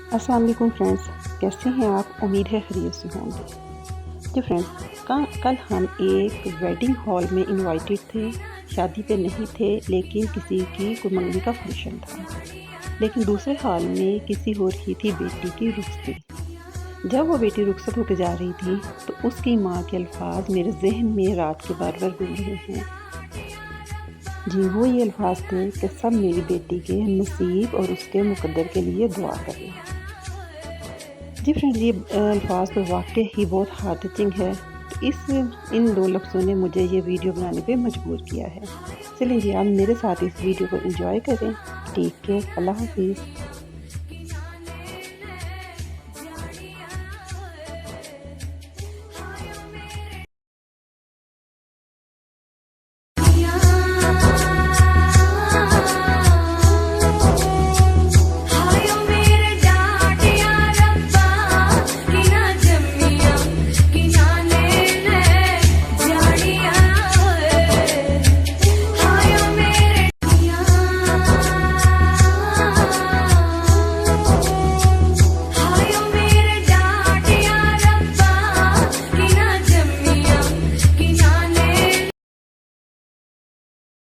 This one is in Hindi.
अस्सलाम वालेकुम फ्रेंड्स, कैसे हैं आप? उम्मीद है खैरियत से होंगे। जी फ्रेंड्स, कल हम एक वेडिंग हॉल में इनवाइटेड थे। शादी पे नहीं थे, लेकिन किसी की कुमंगनी का फंक्शन था। लेकिन दूसरे हॉल में किसी और की थी बेटी की रुखसती। जब वो बेटी रुखसत होकर जा रही थी तो उसकी माँ के अल्फाज मेरे जहन में रात के बार बार घूम रहे हैं। जी, वो ये अल्फाज थे कि सब मेरी बेटी के नसीब और उसके मुकद्दर के लिए दुआ करना। जी फ्रेंड्स, ये अल्फाज तो वाक़ई ही बहुत हार्ट टचिंग है। तो इन 2 लफ्ज़ों ने मुझे ये वीडियो बनाने पे मजबूर किया है। चलिए जी, आप मेरे साथ इस वीडियो को एंजॉय करें। टेक केयर, अल्लाह हाफ़िज़।